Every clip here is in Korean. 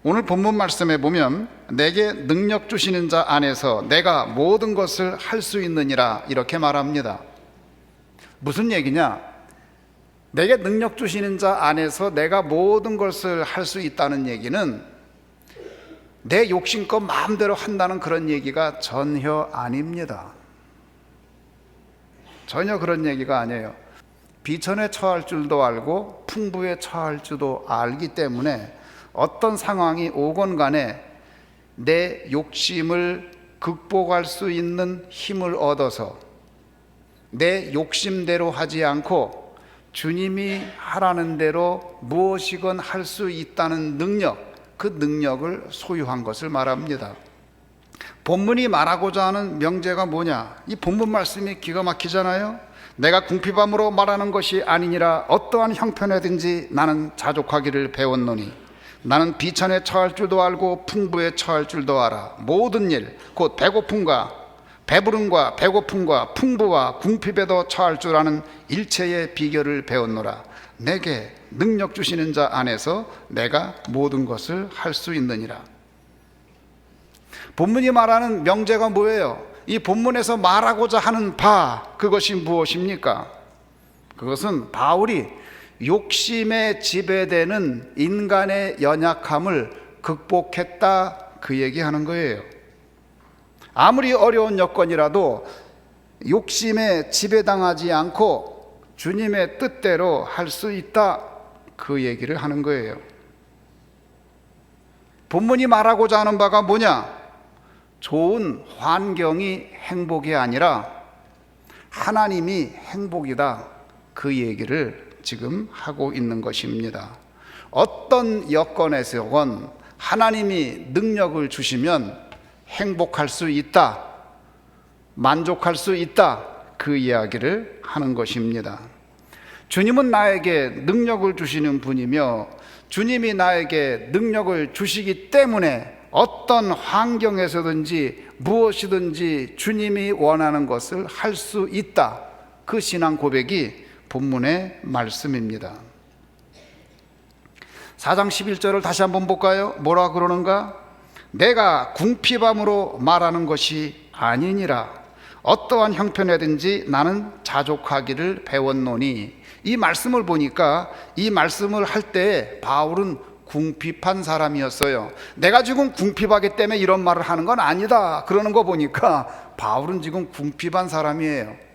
오늘 본문 말씀에 보면 내게 능력 주시는 자 안에서 내가 모든 것을 할 수 있느니라 이렇게 말합니다. 무슨 얘기냐? 내게 능력 주시는 자 안에서 내가 모든 것을 할 수 있다는 얘기는 내 욕심껏 마음대로 한다는 그런 얘기가 전혀 아닙니다. 전혀 그런 얘기가 아니에요. 비천에 처할 줄도 알고 풍부에 처할 줄도 알기 때문에 어떤 상황이 오건 간에 내 욕심을 극복할 수 있는 힘을 얻어서 내 욕심대로 하지 않고 주님이 하라는 대로 무엇이건 할 수 있다는 능력, 그 능력을 소유한 것을 말합니다. 본문이 말하고자 하는 명제가 뭐냐? 이 본문 말씀이 기가 막히잖아요. 내가 궁핍함으로 말하는 것이 아니니라 어떠한 형편에든지 나는 자족하기를 배웠노니 나는 비천에 처할 줄도 알고 풍부에 처할 줄도 알아. 모든 일, 곧 배고픔과 배부름과 배고픔과 풍부와 궁핍에도 처할 줄 아는 일체의 비결을 배웠노라. 내게 능력 주시는 자 안에서 내가 모든 것을 할 수 있느니라. 본문이 말하는 명제가 뭐예요? 이 본문에서 말하고자 하는 바, 그것이 무엇입니까? 그것은 바울이 욕심에 지배되는 인간의 연약함을 극복했다, 그 얘기하는 거예요. 아무리 어려운 여건이라도 욕심에 지배당하지 않고 주님의 뜻대로 할 수 있다, 그 얘기를 하는 거예요. 본문이 말하고자 하는 바가 뭐냐? 좋은 환경이 행복이 아니라 하나님이 행복이다, 그 얘기를 지금 하고 있는 것입니다. 어떤 여건에서건 하나님이 능력을 주시면 행복할 수 있다, 만족할 수 있다, 그 이야기를 하는 것입니다. 주님은 나에게 능력을 주시는 분이며 주님이 나에게 능력을 주시기 때문에 어떤 환경에서든지 무엇이든지 주님이 원하는 것을 할 수 있다, 그 신앙 고백이 본문의 말씀입니다. 4장 11절을 다시 한번 볼까요? 뭐라 그러는가? 내가 궁핍함으로 말하는 것이 아니니라 어떠한 형편에든지 나는 자족하기를 배웠노니. 이 말씀을 보니까 이 말씀을 할 때 바울은 궁핍한 사람이었어요. 내가 지금 궁핍하기 때문에 이런 말을 하는 건 아니다 그러는 거 보니까 바울은 지금 궁핍한 사람이에요.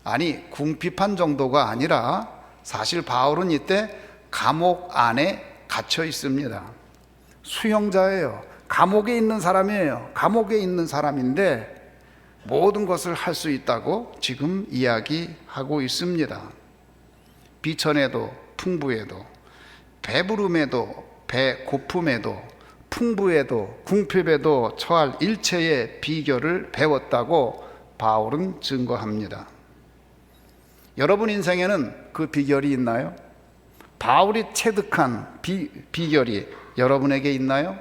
아니, 궁핍한 정도가 아니라 사실 바울은 이때 감옥 안에 갇혀 있습니다. 수용자예요. 감옥에 있는 사람이에요. 감옥에 있는 사람인데 모든 것을 할 수 있다고 지금 이야기하고 있습니다. 비천에도 풍부에도 배부름에도 배고픔에도 풍부에도 궁핍에도 처할 일체의 비결을 배웠다고 바울은 증거합니다. 여러분 인생에는 그 비결이 있나요? 바울이 체득한 비결이 여러분에게 있나요?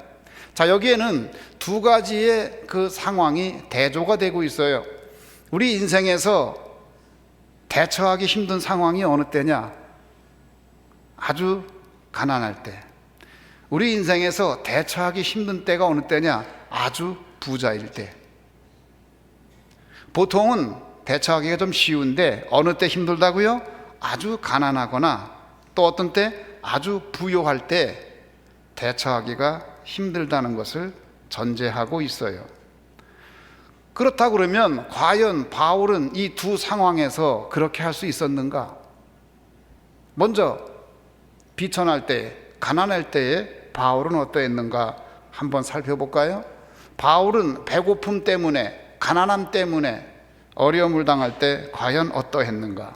자, 여기에는 두 가지의 그 상황이 대조가 되고 있어요. 우리 인생에서 대처하기 힘든 상황이 어느 때냐? 아주 가난할 때. 우리 인생에서 대처하기 힘든 때가 어느 때냐? 아주 부자일 때. 보통은 대처하기가 좀 쉬운데 어느 때 힘들다고요? 아주 가난하거나 또 어떤 때 아주 부유할 때 대처하기가 힘들다는 것을 전제하고 있어요. 그렇다고 그러면 과연 바울은 이 두 상황에서 그렇게 할 수 있었는가? 먼저 비천할 때, 가난할 때에 바울은 어떠했는가 한번 살펴볼까요? 바울은 배고픔 때문에, 가난함 때문에 어려움을 당할 때 과연 어떠했는가?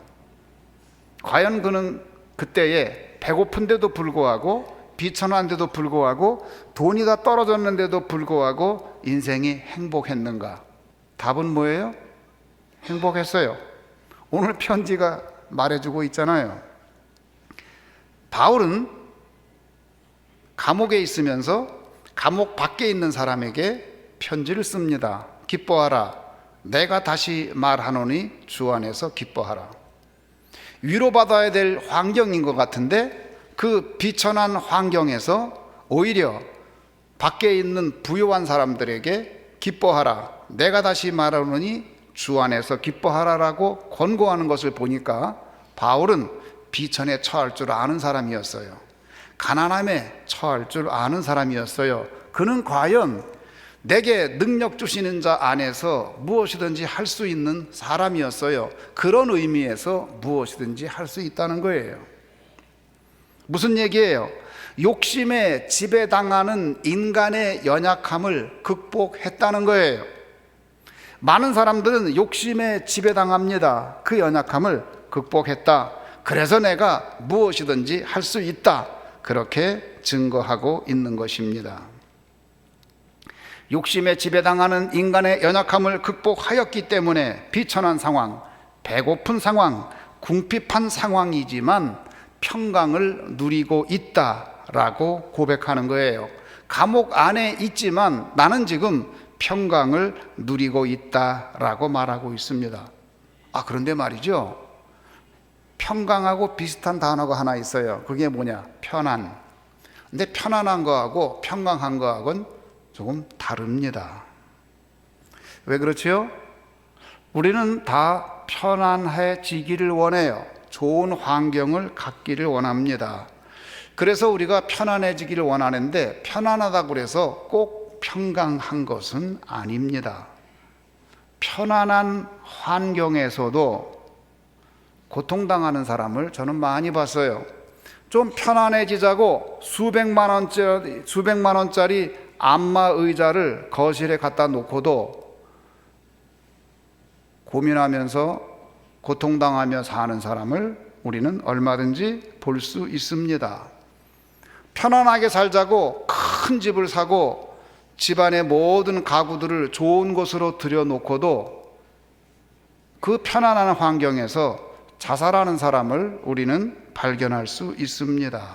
과연 그는 그때에 배고픈데도 불구하고 비천한데도 불구하고 돈이 다 떨어졌는데도 불구하고 인생이 행복했는가? 답은 뭐예요? 행복했어요. 오늘 편지가 말해주고 있잖아요. 바울은 감옥에 있으면서 감옥 밖에 있는 사람에게 편지를 씁니다. 기뻐하라. 내가 다시 말하노니 주 안에서 기뻐하라. 위로받아야 될 환경인 것 같은데 그 비천한 환경에서 오히려 밖에 있는 부유한 사람들에게 기뻐하라, 내가 다시 말하노니 주 안에서 기뻐하라라고 권고하는 것을 보니까 바울은 비천에 처할 줄 아는 사람이었어요. 가난함에 처할 줄 아는 사람이었어요. 그는 과연 내게 능력 주시는 자 안에서 무엇이든지 할 수 있는 사람이었어요. 그런 의미에서 무엇이든지 할 수 있다는 거예요. 무슨 얘기예요? 욕심에 지배당하는 인간의 연약함을 극복했다는 거예요. 많은 사람들은 욕심에 지배당합니다. 그 연약함을 극복했다. 그래서 내가 무엇이든지 할 수 있다. 그렇게 증거하고 있는 것입니다. 욕심에 지배당하는 인간의 연약함을 극복하였기 때문에 비천한 상황, 배고픈 상황, 궁핍한 상황이지만 평강을 누리고 있다라고 고백하는 거예요. 감옥 안에 있지만 나는 지금 평강을 누리고 있다라고 말하고 있습니다. 그런데 말이죠, 평강하고 비슷한 단어가 하나 있어요. 그게 뭐냐? 편안. 근데 편안한 거하고 평강한 거하고는 조금 다릅니다. 왜 그렇지요? 우리는 다 편안해지기를 원해요. 좋은 환경을 갖기를 원합니다. 그래서 우리가 편안해지기를 원하는데, 편안하다고 해서 꼭 평강한 것은 아닙니다. 편안한 환경에서도 고통당하는 사람을 저는 많이 봤어요. 좀 편안해지자고 수백만 원짜리 안마 의자를 거실에 갖다 놓고도 고민하면서 고통당하며 사는 사람을 우리는 얼마든지 볼 수 있습니다. 편안하게 살자고 큰 집을 사고 집안의 모든 가구들을 좋은 곳으로 들여놓고도 그 편안한 환경에서 자살하는 사람을 우리는 발견할 수 있습니다.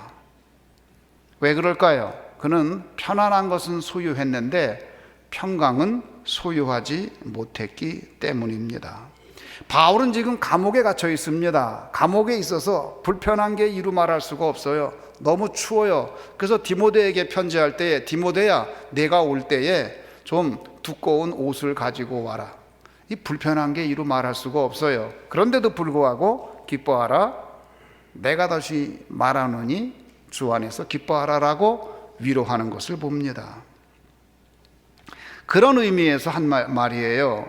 왜 그럴까요? 그는 편안한 것은 소유했는데 평강은 소유하지 못했기 때문입니다. 바울은 지금 감옥에 갇혀 있습니다. 감옥에 있어서 불편한 게 이루 말할 수가 없어요. 너무 추워요. 그래서 디모데에게 편지할 때에, 디모데야, 내가 올 때에 좀 두꺼운 옷을 가지고 와라. 이 불편한 게 이루 말할 수가 없어요. 그런데도 불구하고 기뻐하라, 내가 다시 말하노니 주 안에서 기뻐하라라고 위로하는 것을 봅니다. 그런 의미에서 한 말이에요.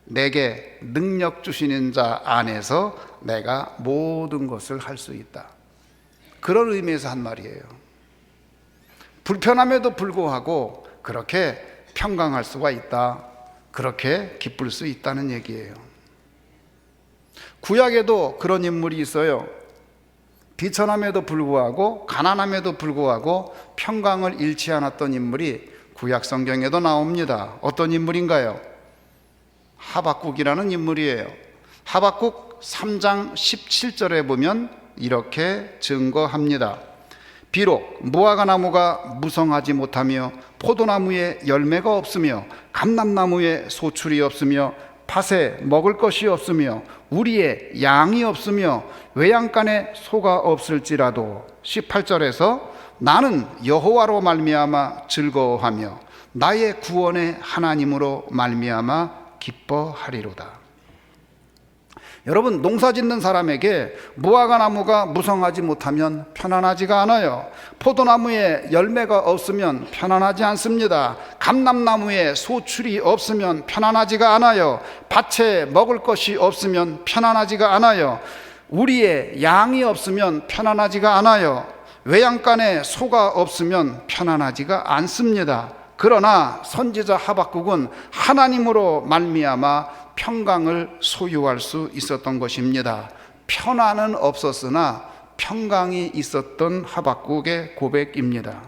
내게 능력 주시는 자 안에서 내가 모든 것을 할 수 있다. 그런 의미에서 한 말이에요. 불편함에도 불구하고 그렇게 평강할 수가 있다. 그렇게 기쁠 수 있다는 얘기예요. 구약에도 그런 인물이 있어요. 비천함에도 불구하고 가난함에도 불구하고 평강을 잃지 않았던 인물이 구약 성경에도 나옵니다. 어떤 인물인가요? 하박국이라는 인물이에요. 하박국 3장 17절에 보면 이렇게 증거합니다. 비록 무화과 나무가 무성하지 못하며 포도나무에 열매가 없으며 감람나무에 소출이 없으며 밭에 먹을 것이 없으며 우리의 양이 없으며 외양간에 소가 없을지라도 18절에서 나는 여호와로 말미암아 즐거워하며 나의 구원의 하나님으로 말미암아 기뻐하리로다. 여러분, 농사짓는 사람에게 무화과 나무가 무성하지 못하면 편안하지가 않아요. 포도나무에 열매가 없으면 편안하지 않습니다. 감람나무에 소출이 없으면 편안하지가 않아요. 밭에 먹을 것이 없으면 편안하지가 않아요. 우리의 양이 없으면 편안하지가 않아요. 외양간에 소가 없으면 편안하지가 않습니다. 그러나 선지자 하박국은 하나님으로 말미암아 평강을 소유할 수 있었던 것입니다. 편안은 없었으나 평강이 있었던 하박국의 고백입니다.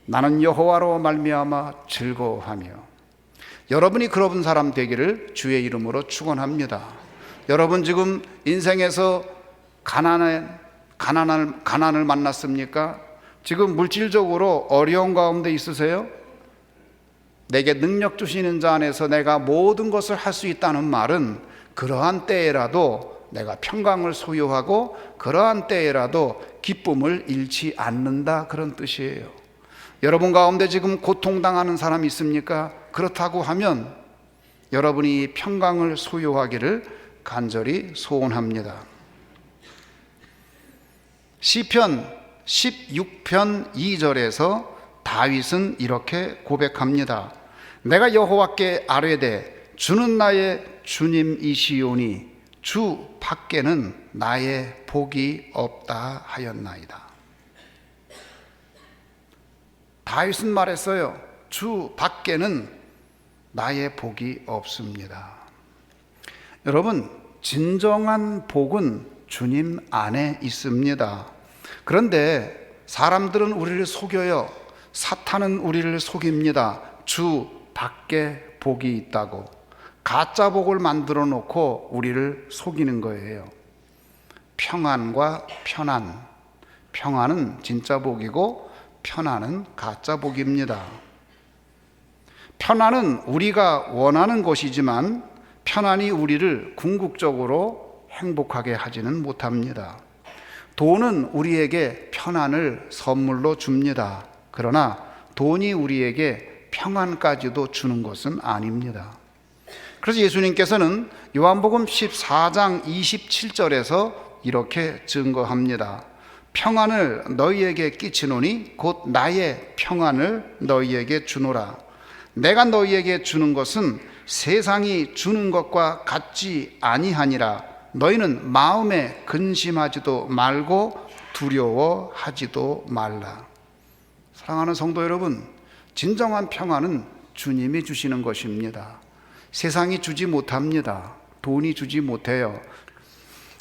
나는 여호와로 말미암아 즐거워하며. 여러분이 그런 사람 되기를 주의 이름으로 축원합니다. 여러분 지금 인생에서 가난을 만났습니까? 지금 물질적으로 어려운 가운데 있으세요? 내게 능력 주시는 자 안에서 내가 모든 것을 할 수 있다는 말은 그러한 때에라도 내가 평강을 소유하고 그러한 때에라도 기쁨을 잃지 않는다, 그런 뜻이에요. 여러분 가운데 지금 고통당하는 사람이 있습니까? 그렇다고 하면 여러분이 평강을 소유하기를 간절히 소원합니다. 시편 16편 2절에서 다윗은 이렇게 고백합니다. 내가 여호와께 아뢰되 주는 나의 주님이시오니 주 밖에는 나의 복이 없다 하였나이다. 다윗은 말했어요. 주 밖에는 나의 복이 없습니다. 여러분, 진정한 복은 주님 안에 있습니다. 그런데 사람들은 우리를 속여요. 사탄은 우리를 속입니다. 주 밖에 복이 있다고 가짜 복을 만들어 놓고 우리를 속이는 거예요. 평안과 편안, 평안은 진짜 복이고 편안은 가짜 복입니다. 편안은 우리가 원하는 것이지만 편안이 우리를 궁극적으로 행복하게 하지는 못합니다. 돈은 우리에게 편안을 선물로 줍니다. 그러나 돈이 우리에게 평안까지도 주는 것은 아닙니다. 그래서 예수님께서는 요한복음 14장 27절에서 이렇게 증거합니다. 평안을 너희에게 끼치노니 곧 나의 평안을 너희에게 주노라. 내가 너희에게 주는 것은 세상이 주는 것과 같지 아니하니라. 너희는 마음에 근심하지도 말고 두려워하지도 말라. 사랑하는 성도 여러분, 진정한 평안은 주님이 주시는 것입니다. 세상이 주지 못합니다. 돈이 주지 못해요.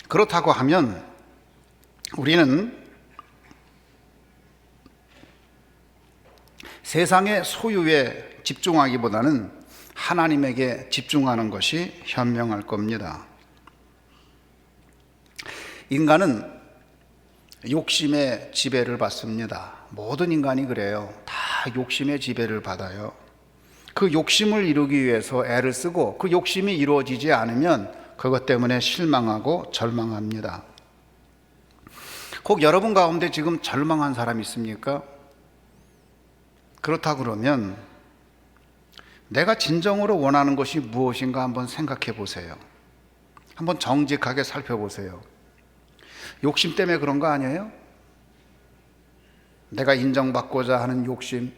그렇다고 하면 우리는 세상의 소유에 집중하기보다는 하나님에게 집중하는 것이 현명할 겁니다. 인간은 욕심의 지배를 받습니다. 모든 인간이 그래요. 다 욕심의 지배를 받아요. 그 욕심을 이루기 위해서 애를 쓰고 그 욕심이 이루어지지 않으면 그것 때문에 실망하고 절망합니다. 꼭 여러분 가운데 지금 절망한 사람 있습니까? 그렇다 그러면 내가 진정으로 원하는 것이 무엇인가 한번 생각해 보세요. 한번 정직하게 살펴보세요. 욕심 때문에 그런 거 아니에요? 내가 인정받고자 하는 욕심,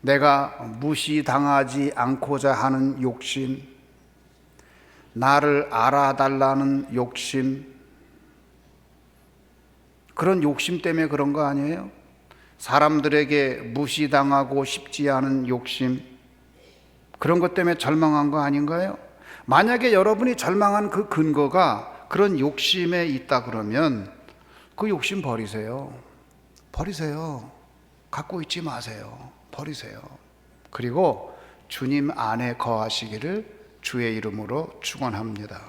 내가 무시당하지 않고자 하는 욕심, 나를 알아달라는 욕심, 그런 욕심 때문에 그런 거 아니에요? 사람들에게 무시당하고 싶지 않은 욕심, 그런 것 때문에 절망한 거 아닌가요? 만약에 여러분이 절망한 그 근거가 그런 욕심에 있다 그러면 그 욕심 버리세요. 버리세요. 갖고 있지 마세요. 버리세요. 그리고 주님 안에 거하시기를 주의 이름으로 축원합니다.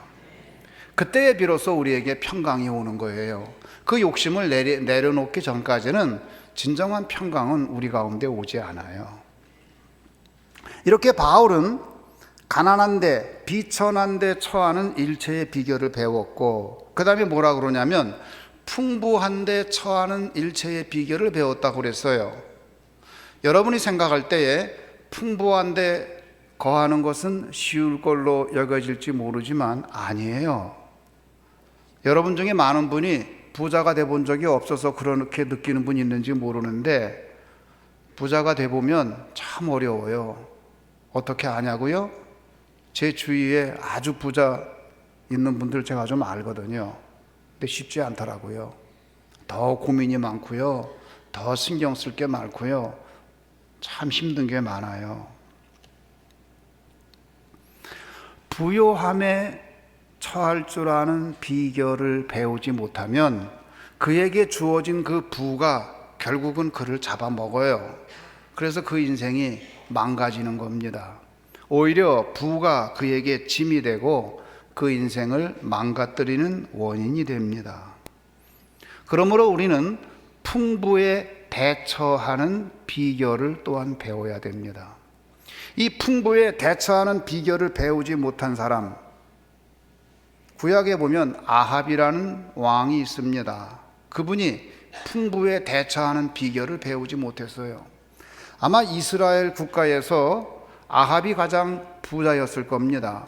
그때에 비로소 우리에게 평강이 오는 거예요. 그 욕심을 내려놓기 전까지는 진정한 평강은 우리 가운데 오지 않아요. 이렇게 바울은 가난한데 비천한데 처하는 일체의 비결을 배웠고, 그 다음에 뭐라 그러냐면 풍부한데 처하는 일체의 비결을 배웠다고 그랬어요. 여러분이 생각할 때에 풍부한데 거하는 것은 쉬울 걸로 여겨질지 모르지만 아니에요. 여러분 중에 많은 분이 부자가 돼본 적이 없어서 그렇게 느끼는 분이 있는지 모르는데, 부자가 돼보면 참 어려워요. 어떻게 아냐고요? 제 주위에 아주 부자 있는 분들 제가 좀 알거든요. 근데 쉽지 않더라고요. 더 고민이 많고요, 더 신경 쓸 게 많고요, 참 힘든 게 많아요. 부요함에 처할 줄 아는 비결을 배우지 못하면 그에게 주어진 그 부가 결국은 그를 잡아먹어요. 그래서 그 인생이 망가지는 겁니다. 오히려 부가 그에게 짐이 되고 그 인생을 망가뜨리는 원인이 됩니다. 그러므로 우리는 풍부에 대처하는 비결을 또한 배워야 됩니다. 이 풍부에 대처하는 비결을 배우지 못한 사람, 구약에 보면 아합이라는 왕이 있습니다. 그분이 풍부에 대처하는 비결을 배우지 못했어요. 아마 이스라엘 국가에서 아합이 가장 부자였을 겁니다.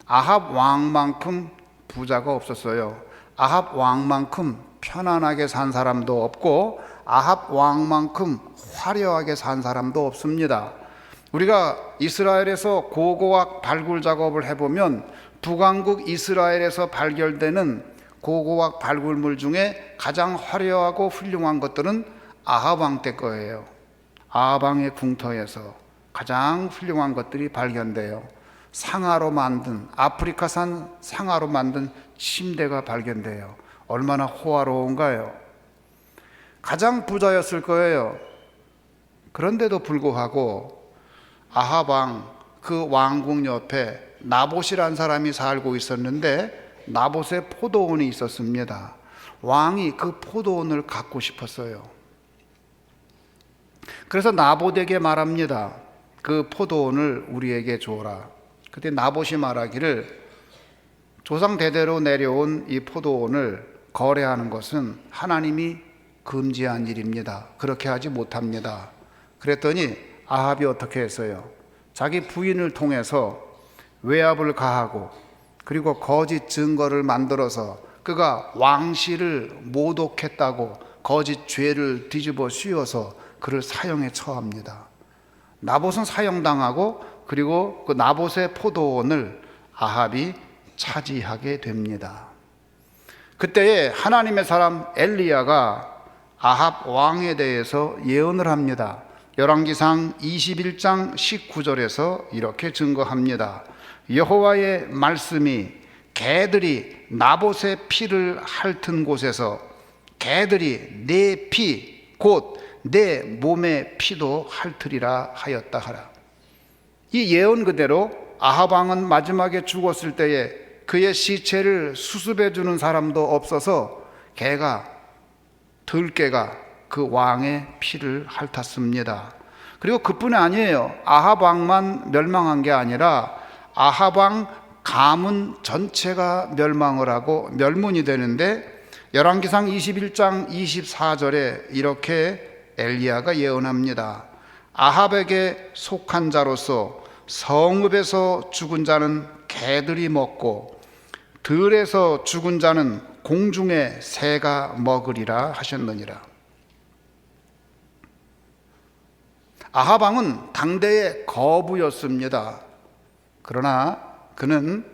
아합 왕만큼 부자가 없었어요. 아합 왕만큼 편안하게 산 사람도 없고 아합 왕만큼 화려하게 산 사람도 없습니다. 우리가 이스라엘에서 고고학 발굴 작업을 해보면 북왕국 이스라엘에서 발견되는 고고학 발굴물 중에 가장 화려하고 훌륭한 것들은 아합 왕 때 거예요. 아합 왕의 궁터에서 가장 훌륭한 것들이 발견돼요. 상아로 만든, 아프리카산 상아로 만든 침대가 발견돼요. 얼마나 호화로운가요? 가장 부자였을 거예요. 그런데도 불구하고 아합 왕, 그 왕궁 옆에 나봇이라는 사람이 살고 있었는데 나봇의 포도원이 있었습니다. 왕이 그 포도원을 갖고 싶었어요. 그래서 나봇에게 말합니다. 그 포도원을 우리에게 줘라. 그때 나봇이 말하기를 조상 대대로 내려온 이 포도원을 거래하는 것은 하나님이 금지한 일입니다. 그렇게 하지 못합니다. 그랬더니 아합이 어떻게 했어요? 자기 부인을 통해서 외압을 가하고 그리고 거짓 증거를 만들어서 그가 왕실을 모독했다고 거짓 죄를 뒤집어 씌워서 그를 사형에 처합니다. 나봇은 사형당하고 그리고 그 나봇의 포도원을 아합이 차지하게 됩니다. 그때에 하나님의 사람 엘리야가 아합 왕에 대해서 예언을 합니다. 열왕기상 21장 19절에서 이렇게 증거합니다. 여호와의 말씀이 개들이 나봇의 피를 핥은 곳에서 개들이 내 피, 곧 내 몸의 피도 핥으리라 하였다 하라. 이 예언 그대로 아합 왕은 마지막에 죽었을 때에 그의 시체를 수습해 주는 사람도 없어서 들개가 그 왕의 피를 핥았습니다. 그리고 그뿐이 아니에요. 아합 왕만 멸망한 게 아니라 아합 왕 가문 전체가 멸망을 하고 멸문이 되는데 열왕기상 21장 24절에 이렇게 엘리야가 예언합니다. 아합에게 속한 자로서 성읍에서 죽은 자는 개들이 먹고 들에서 죽은 자는 공중의 새가 먹으리라 하셨느니라. 아합 왕은 당대의 거부였습니다. 그러나 그는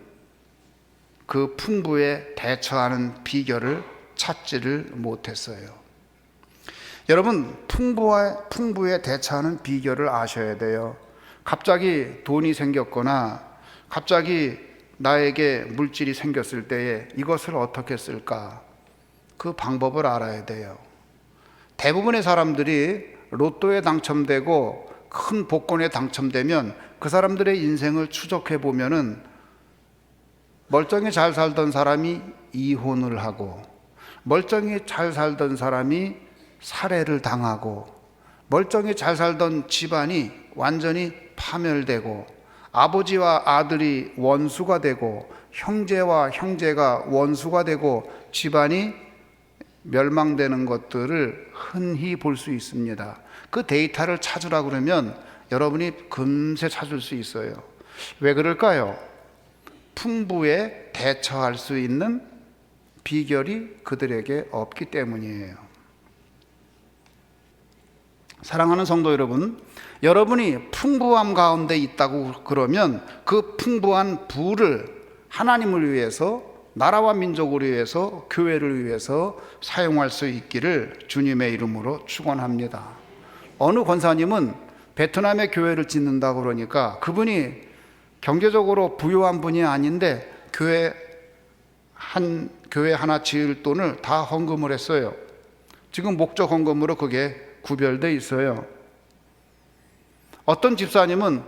그 풍부에 대처하는 비결을 찾지를 못했어요. 여러분, 풍부에 대처하는 비결을 아셔야 돼요. 갑자기 돈이 생겼거나 갑자기 나에게 물질이 생겼을 때에 이것을 어떻게 쓸까? 그 방법을 알아야 돼요. 대부분의 사람들이 로또에 당첨되고 큰 복권에 당첨되면 그 사람들의 인생을 추적해 보면은 멀쩡히 잘 살던 사람이 이혼을 하고 멀쩡히 잘 살던 사람이 살해를 당하고 멀쩡히 잘 살던 집안이 완전히 파멸되고 아버지와 아들이 원수가 되고 형제와 형제가 원수가 되고 집안이 멸망되는 것들을 흔히 볼 수 있습니다. 그 데이터를 찾으라 그러면 여러분이 금세 찾을 수 있어요. 왜 그럴까요? 풍부에 대처할 수 있는 비결이 그들에게 없기 때문이에요. 사랑하는 성도 여러분, 여러분이 풍부함 가운데 있다고 그러면 그 풍부한 부를 하나님을 위해서, 나라와 민족을 위해서, 교회를 위해서 사용할 수 있기를 주님의 이름으로 축원합니다. 어느 권사님은 베트남에 교회를 짓는다고 그러니까 그분이 경제적으로 부유한 분이 아닌데 교회 하나 지을 돈을 다 헌금을 했어요. 지금 목적 헌금으로 그게 구별돼 있어요. 어떤 집사님은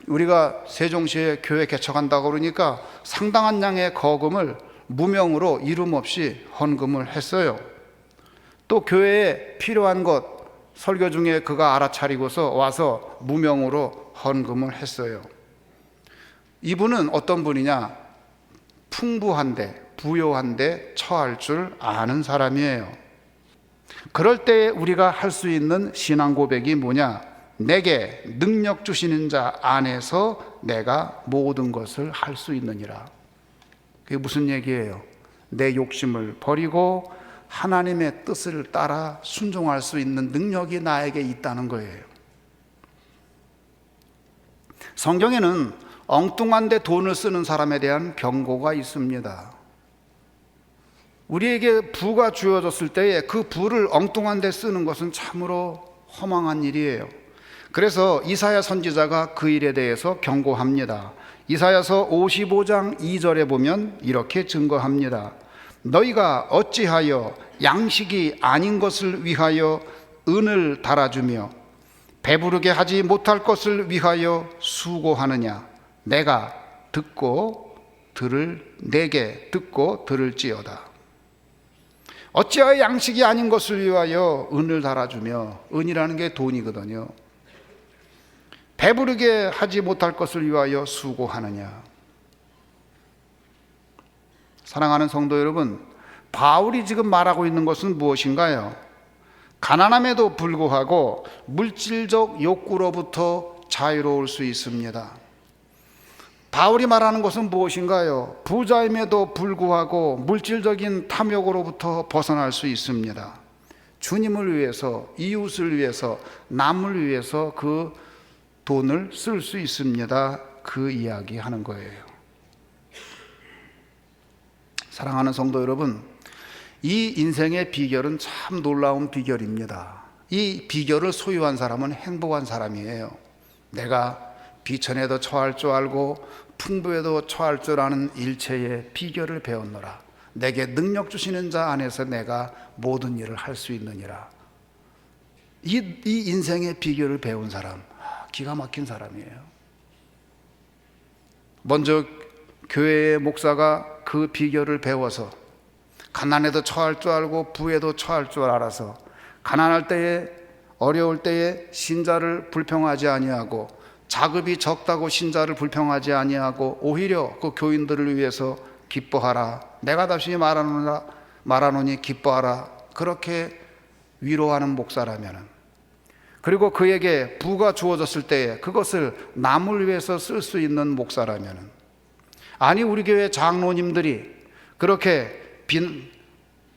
우리가 세종시에 교회 개척한다고 그러니까 상당한 양의 거금을 무명으로 이름 없이 헌금을 했어요. 또 교회에 필요한 것 설교 중에 그가 알아차리고서 와서 무명으로 헌금을 했어요. 이분은 어떤 분이냐? 풍부한데 부요한데 처할 줄 아는 사람이에요. 그럴 때 우리가 할 수 있는 신앙 고백이 뭐냐? 내게 능력 주시는 자 안에서 내가 모든 것을 할 수 있느니라. 그게 무슨 얘기예요? 내 욕심을 버리고 하나님의 뜻을 따라 순종할 수 있는 능력이 나에게 있다는 거예요. 성경에는 엉뚱한 데 돈을 쓰는 사람에 대한 경고가 있습니다. 우리에게 부가 주어졌을 때에 그 부를 엉뚱한 데 쓰는 것은 참으로 허망한 일이에요. 그래서 이사야 선지자가 그 일에 대해서 경고합니다. 이사야서 55장 2절에 보면 이렇게 증거합니다. 너희가 어찌하여 양식이 아닌 것을 위하여 은을 달아주며 배부르게 하지 못할 것을 위하여 수고하느냐? 내가 내게 듣고 들을지어다. 어찌하여 양식이 아닌 것을 위하여 은을 달아주며, 은이라는 게 돈이거든요. 배부르게 하지 못할 것을 위하여 수고하느냐? 사랑하는 성도 여러분, 바울이 지금 말하고 있는 것은 무엇인가요? 가난함에도 불구하고 물질적 욕구로부터 자유로울 수 있습니다. 바울이 말하는 것은 무엇인가요? 부자임에도 불구하고 물질적인 탐욕으로부터 벗어날 수 있습니다. 주님을 위해서, 이웃을 위해서, 남을 위해서 그 돈을 쓸 수 있습니다. 그 이야기 하는 거예요. 사랑하는 성도 여러분, 이 인생의 비결은 참 놀라운 비결입니다. 이 비결을 소유한 사람은 행복한 사람이에요. 내가 비천에도 처할 줄 알고 풍부에도 처할 줄 아는 일체의 비결을 배웠노라. 내게 능력 주시는 자 안에서 내가 모든 일을 할 수 있느니라. 이 인생의 비결을 배운 사람, 기가 막힌 사람이에요. 먼저 교회의 목사가 그 비결을 배워서 가난에도 처할 줄 알고 부에도 처할 줄 알아서 가난할 때에, 어려울 때에 신자를 불평하지 아니하고 자급이 적다고 신자를 불평하지 아니하고 오히려 그 교인들을 위해서 기뻐하라. 내가 다시 말하노니 기뻐하라. 그렇게 위로하는 목사라면, 그리고 그에게 부가 주어졌을 때에 그것을 남을 위해서 쓸 수 있는 목사라면, 아니 우리 교회 장로님들이 그렇게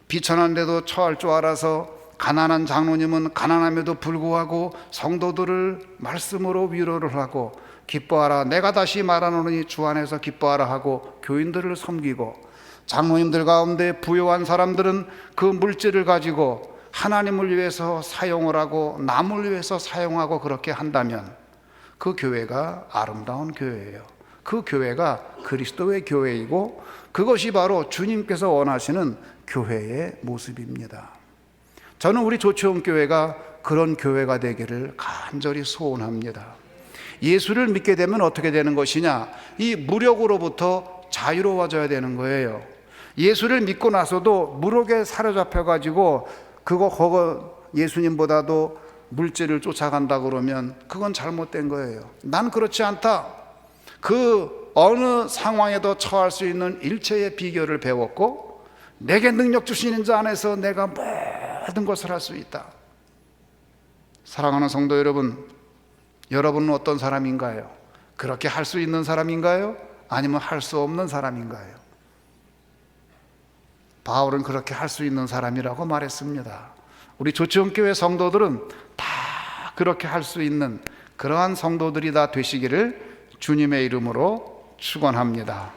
비천한 데도 처할 줄 알아서 가난한 장로님은 가난함에도 불구하고 성도들을 말씀으로 위로를 하고 기뻐하라. 내가 다시 말하노니 주 안에서 기뻐하라 하고 교인들을 섬기고, 장로님들 가운데 부요한 사람들은 그 물질을 가지고 하나님을 위해서 사용을 하고 남을 위해서 사용하고 그렇게 한다면 그 교회가 아름다운 교회예요. 그 교회가 그리스도의 교회이고 그것이 바로 주님께서 원하시는 교회의 모습입니다. 저는 우리 조치원교회가 그런 교회가 되기를 간절히 소원합니다. 예수를 믿게 되면 어떻게 되는 것이냐? 이 무력으로부터 자유로워져야 되는 거예요. 예수를 믿고 나서도 무력에 사로잡혀가지고 그거 예수님보다도 물질을 쫓아간다 그러면 그건 잘못된 거예요. 난 그렇지 않다. 그 어느 상황에도 처할 수 있는 일체의 비결을 배웠고 내게 능력 주시는 자 안에서 내가 모든 것을 할 수 있다. 사랑하는 성도 여러분, 여러분은 어떤 사람인가요? 그렇게 할 수 있는 사람인가요? 아니면 할 수 없는 사람인가요? 바울은 그렇게 할 수 있는 사람이라고 말했습니다. 우리 조치원교회 성도들은 다 그렇게 할 수 있는 그러한 성도들이 다 되시기를 주님의 이름으로 축원합니다.